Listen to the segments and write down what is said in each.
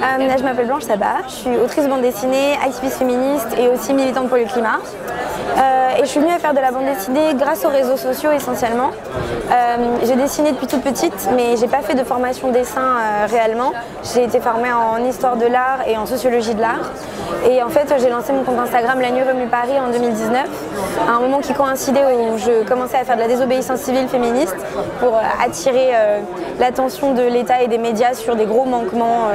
Je m'appelle Blanche Sabat, je suis autrice bande dessinée, activiste féministe et aussi militante pour le climat. Et je suis venue à faire de la bande dessinée grâce aux réseaux sociaux essentiellement. J'ai dessiné depuis toute petite, mais j'ai pas fait de formation dessin réellement. J'ai été formée en histoire de l'art et en sociologie de l'art. Et en fait, j'ai lancé mon compte Instagram La Nuit Remue Paris en 2019, à un moment qui coïncidait où je commençais à faire de la désobéissance civile féministe pour attirer l'attention de l'État et des médias sur des gros manquements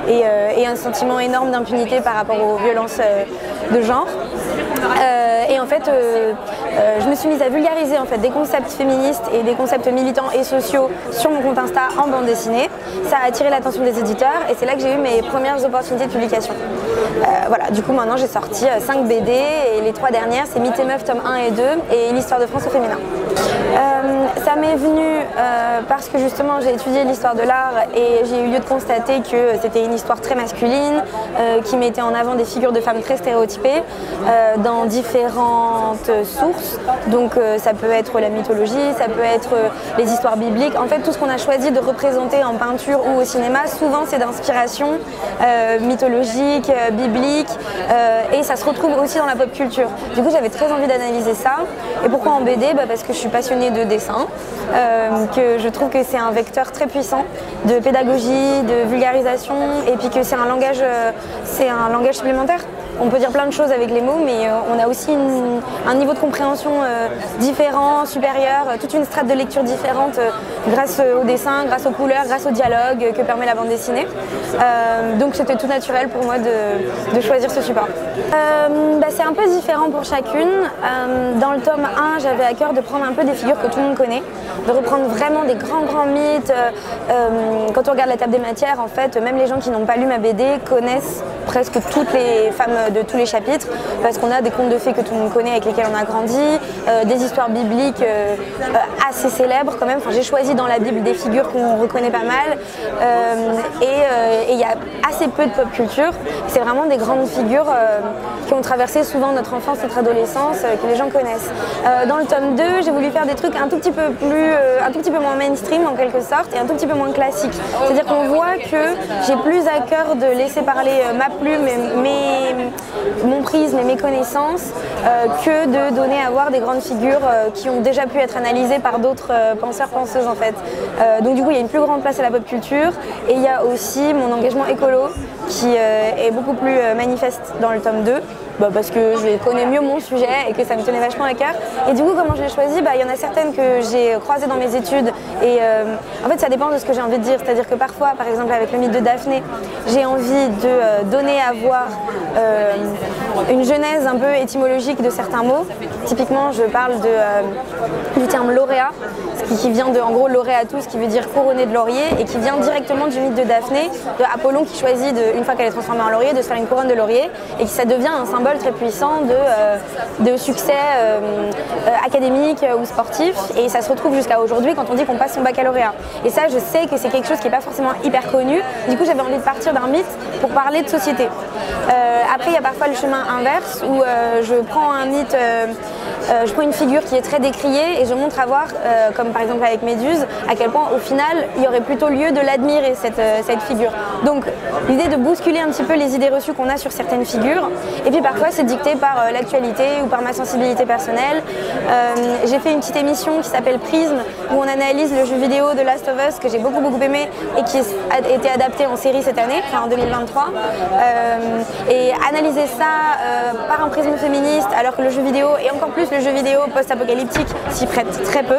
et un sentiment énorme d'impunité par rapport aux violences de genre. Et en fait, je me suis mise à vulgariser en fait, des concepts féministes et des concepts militants et sociaux sur mon compte Insta en bande dessinée. Ça a attiré l'attention des éditeurs et c'est là que j'ai eu mes premières opportunités de publication. Voilà, du coup maintenant j'ai sorti 5 BD et les 3 dernières c'est Mythes et Meufs tome 1 et 2 et l'histoire de France au féminin. Ça m'est venu parce que justement j'ai étudié l'histoire de l'art et j'ai eu lieu de constater que c'était une histoire très masculine qui mettait en avant des figures de femmes très stéréotypées dans différentes sources. Donc ça peut être la mythologie, ça peut être les histoires bibliques. En fait tout ce qu'on a choisi de représenter en peinture ou au cinéma, souvent c'est d'inspiration mythologique, biblique et ça se retrouve aussi dans la pop culture. Du coup j'avais très envie d'analyser ça. Et pourquoi en BD? Parce que je suis passionnée de dessin, que je trouve que c'est un vecteur très puissant de pédagogie, de vulgarisation et puis que c'est un langage supplémentaire. On peut dire plein de choses avec les mots, mais on a aussi un niveau de compréhension différent, supérieur, toute une strate de lecture différente grâce au dessin, grâce aux couleurs, grâce au dialogue que permet la bande dessinée. Donc c'était tout naturel pour moi de choisir ce support. C'est un peu différent pour chacune. Dans le tome 1, j'avais à cœur de prendre un peu des figures que tout le monde connaît, de reprendre vraiment des grands mythes. Quand on regarde la table des matières, en fait, même les gens qui n'ont pas lu ma BD connaissent presque toutes les femmes de tous les chapitres parce qu'on a des contes de fées que tout le monde connaît avec lesquels on a grandi, des histoires bibliques assez célèbres quand même. Enfin, j'ai choisi dans la Bible des figures qu'on reconnaît pas mal et il y a assez peu de pop culture. C'est vraiment des grandes figures qui ont traversé souvent notre enfance, notre adolescence, que les gens connaissent. Dans le tome 2, j'ai voulu faire des trucs un tout petit peu moins mainstream en quelque sorte et un tout petit peu moins classique. C'est-à-dire qu'on voit que j'ai plus à cœur de laisser parler ma plume, mon prisme et mes connaissances que de donner à voir des grandes figures qui ont déjà pu être analysées par d'autres penseurs-penseuses en fait. Donc du coup il y a une plus grande place à la pop culture et il y a aussi mon engagement écolo qui est beaucoup plus manifeste dans le tome 2. Parce que je connais mieux mon sujet et que ça me tenait vachement à cœur. Et du coup, comment je l'ai choisi? Il y en a certaines que j'ai croisées dans mes études et en fait ça dépend de ce que j'ai envie de dire. C'est-à-dire que parfois, par exemple avec le mythe de Daphné, j'ai envie de donner à voir une genèse un peu étymologique de certains mots. Typiquement, je parle du terme lauréat, qui vient de, en gros, lauréatus, qui veut dire couronné de laurier et qui vient directement du mythe de Daphné, de Apollon qui choisit, une fois qu'elle est transformée en laurier, de se faire une couronne de laurier et que ça devient un symbole très puissant de succès académique ou sportif et ça se retrouve jusqu'à aujourd'hui quand on dit qu'on passe son baccalauréat. Et ça, je sais que c'est quelque chose qui n'est pas forcément hyper connu. Du coup, j'avais envie de partir d'un mythe pour parler de société. Après, il y a parfois le chemin inverse où je prends un mythe, je prends une figure qui est très décriée et je montre à voir, comme par exemple avec Méduse, à quel point au final, il y aurait plutôt lieu de l'admirer cette figure. Donc, l'idée de bousculer un petit peu les idées reçues qu'on a sur certaines figures. Et puis parfois, c'est dicté par l'actualité ou par ma sensibilité personnelle. J'ai fait une petite émission qui s'appelle Prisme, où on analyse le jeu vidéo de Last of Us, que j'ai beaucoup aimé et qui a été adapté en série cette année, enfin en 2023. Et analyser ça par un prisme féministe, alors que le jeu vidéo, et encore plus le jeu vidéo post-apocalyptique, s'y prête très peu,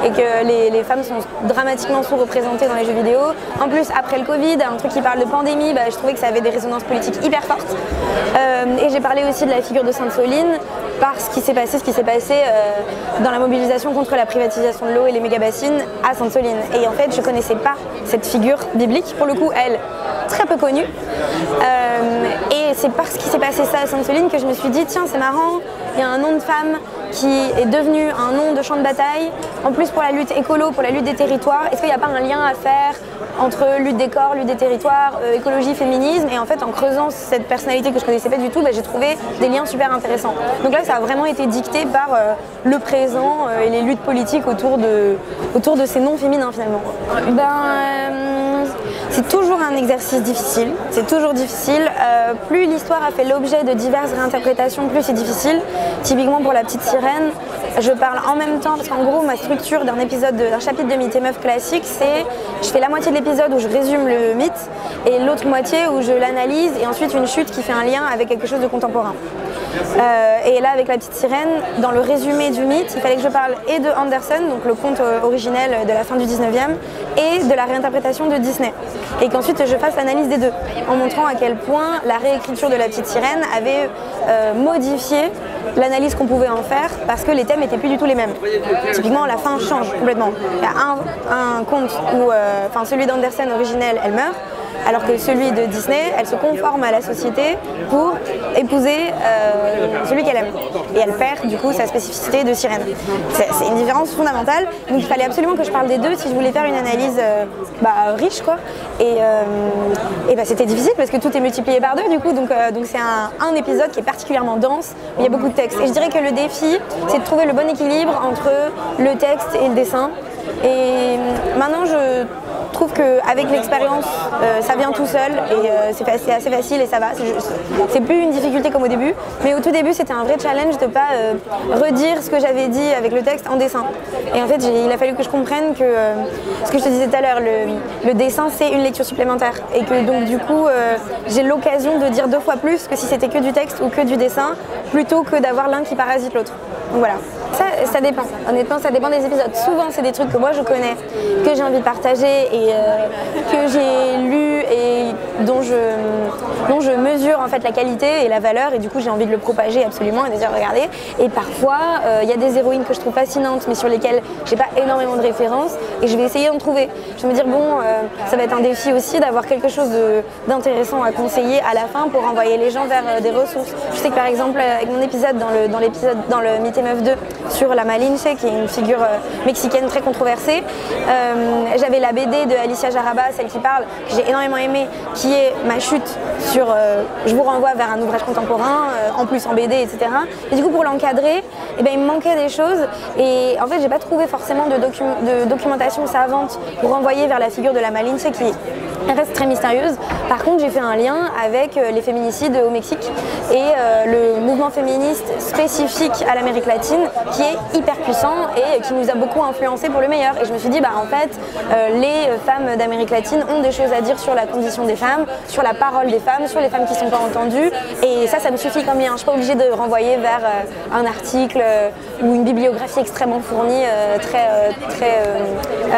et que les femmes sont dramatiquement sous-représentées dans les jeux vidéo. En plus, après le Covid, un truc qui parle de pandémie, je trouvais que ça avait des résonances politiques hyper fortes. Et j'ai parlé aussi de la figure de Sainte-Soline, par ce qui s'est passé dans la mobilisation contre la privatisation de l'eau et les méga-bassines à Sainte-Soline. Et en fait, je ne connaissais pas cette figure biblique, pour le coup, elle, très peu connue. Et c'est parce qu'il s'est passé ça à Sainte-Soline que je me suis dit, tiens, c'est marrant, il y a un nom de femme qui est devenu un nom de champ de bataille, en plus pour la lutte écolo, pour la lutte des territoires. Est-ce qu'il n'y a pas un lien à faire entre lutte des corps, lutte des territoires, écologie, féminisme? Et en fait, en creusant cette personnalité que je ne connaissais pas du tout, j'ai trouvé des liens super intéressants. Donc là, ça a vraiment été dicté par le présent et les luttes politiques autour de ces noms féminins finalement. C'est toujours un exercice difficile, c'est toujours difficile. Plus l'histoire a fait l'objet de diverses réinterprétations, plus c'est difficile. Typiquement pour La Petite Sirène, je parle en même temps, parce qu'en gros ma structure d'un chapitre de Mythes et Meufs classique, c'est je fais la moitié de l'épisode où je résume le mythe et l'autre moitié où je l'analyse et ensuite une chute qui fait un lien avec quelque chose de contemporain. Et là avec La Petite Sirène, dans le résumé du mythe, il fallait que je parle et de Andersen, donc le conte originel de la fin du 19e, et de la réinterprétation de Disney. Et qu'ensuite je fasse l'analyse des deux, en montrant à quel point la réécriture de La Petite Sirène avait modifié l'analyse qu'on pouvait en faire parce que les thèmes n'étaient plus du tout les mêmes. Typiquement la fin change complètement. Il y a un conte où, celui d'Andersen originel, elle meurt, alors que celui de Disney, elle se conforme à la société pour épouser celui qu'elle aime. Et elle perd du coup sa spécificité de sirène. C'est une différence fondamentale, donc il fallait absolument que je parle des deux si je voulais faire une analyse riche quoi. Et c'était difficile parce que tout est multiplié par deux du coup, donc c'est un épisode qui est particulièrement dense, où il y a beaucoup de texte. Et je dirais que le défi, c'est de trouver le bon équilibre entre le texte et le dessin. Et maintenant je trouve qu'avec l'expérience, ça vient tout seul et c'est assez facile et ça va. C'est plus une difficulté comme au début, mais au tout début c'était un vrai challenge de ne pas redire ce que j'avais dit avec le texte en dessin. Et en fait il a fallu que je comprenne que ce que je te disais tout à l'heure, le dessin c'est une lecture supplémentaire et que donc du coup j'ai l'occasion de dire 2 fois plus que si c'était que du texte ou que du dessin, plutôt que d'avoir l'un qui parasite l'autre. Donc voilà. Ça dépend, honnêtement ça dépend des épisodes. Souvent c'est des trucs que moi je connais, que j'ai envie de partager et que j'ai lu et dont je mesure en fait la qualité et la valeur et du coup j'ai envie de le propager absolument et de dire regardez. Et parfois il y a des héroïnes que je trouve fascinantes mais sur lesquelles j'ai pas énormément de références et je vais essayer d'en trouver. Je vais me dire bon ça va être un défi aussi d'avoir quelque chose d'intéressant à conseiller à la fin pour envoyer les gens vers des ressources. Je sais que par exemple avec mon épisode dans le Mythes et Meufs 2 sur la Malinche qui est une figure mexicaine très controversée, j'avais la BD de Alicia Jaraba, celle qui parle, que j'ai énormément aimée, qui est ma chute sur je vous renvoie vers un ouvrage contemporain, en plus en BD, etc. Et du coup pour l'encadrer, il me manquait des choses et en fait j'ai pas trouvé forcément de documentation savante pour renvoyer vers la figure de la Malinche qui reste très mystérieuse. Par contre j'ai fait un lien avec les féminicides au Mexique et le mouvement féministe spécifique à l'Amérique latine qui est hyper puissant et qui nous a beaucoup influencé pour le meilleur. Et je me suis dit en fait les femmes d'Amérique latine ont des choses à dire sur la condition des femmes, sur la parole des femmes, sur les femmes qui ne sont pas entendues et ça me suffit comme lien. Je ne suis pas obligée de renvoyer vers un article ou une bibliographie extrêmement fournie, très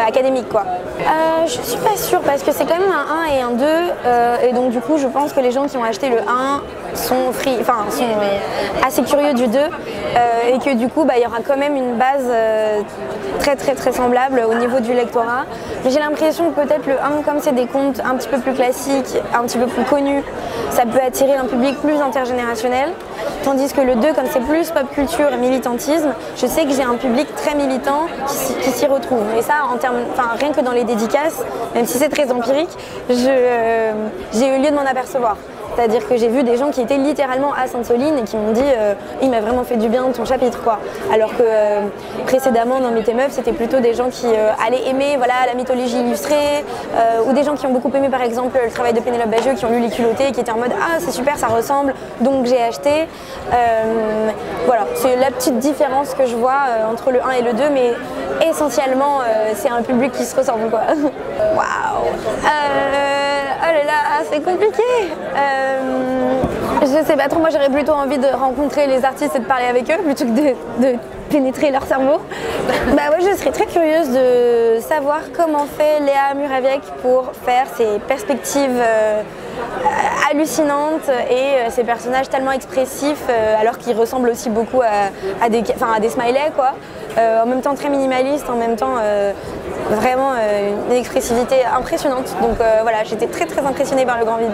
académique quoi. Je suis pas sûre parce que c'est quand même un 1 et un 2 et donc du coup je pense que les gens qui ont acheté le 1 sont assez curieux du 2 et que du coup il y aura quand même une base très semblable au niveau du lectorat. Mais j'ai l'impression que peut-être le 1, comme c'est des contes un petit peu plus classiques, un petit peu plus connus, ça peut attirer un public plus intergénérationnel. Tandis que le 2, comme c'est plus pop culture et militantisme, je sais que j'ai un public très militant qui s'y retrouve. Et ça, rien que dans les dédicaces, même si c'est très empirique, j'ai eu lieu de m'en apercevoir. C'est-à-dire que j'ai vu des gens qui étaient littéralement à Sainte-Soline et qui m'ont dit il m'a vraiment fait du bien ton chapitre quoi. Alors que précédemment dans Mythes et Meufs c'était plutôt des gens qui allaient aimer la mythologie illustrée ou des gens qui ont beaucoup aimé par exemple le travail de Pénélope Bagieux, qui ont lu Les Culottés et qui étaient en mode ah c'est super ça ressemble donc j'ai acheté. Voilà, c'est la petite différence que je vois entre le 1 et le 2 mais essentiellement c'est un public qui se ressemble quoi. Waouh. Oh là là, c'est compliqué. Je sais pas trop, moi j'aurais plutôt envie de rencontrer les artistes et de parler avec eux plutôt que de pénétrer leur cerveau. Je serais très curieuse de savoir comment fait Léa Muraviec pour faire ces perspectives hallucinantes et ces personnages tellement expressifs alors qu'ils ressemblent aussi beaucoup à des smileys quoi. En même temps très minimaliste, en même temps vraiment une expressivité impressionnante. Donc voilà, j'étais très impressionnée par Le Grand Vide.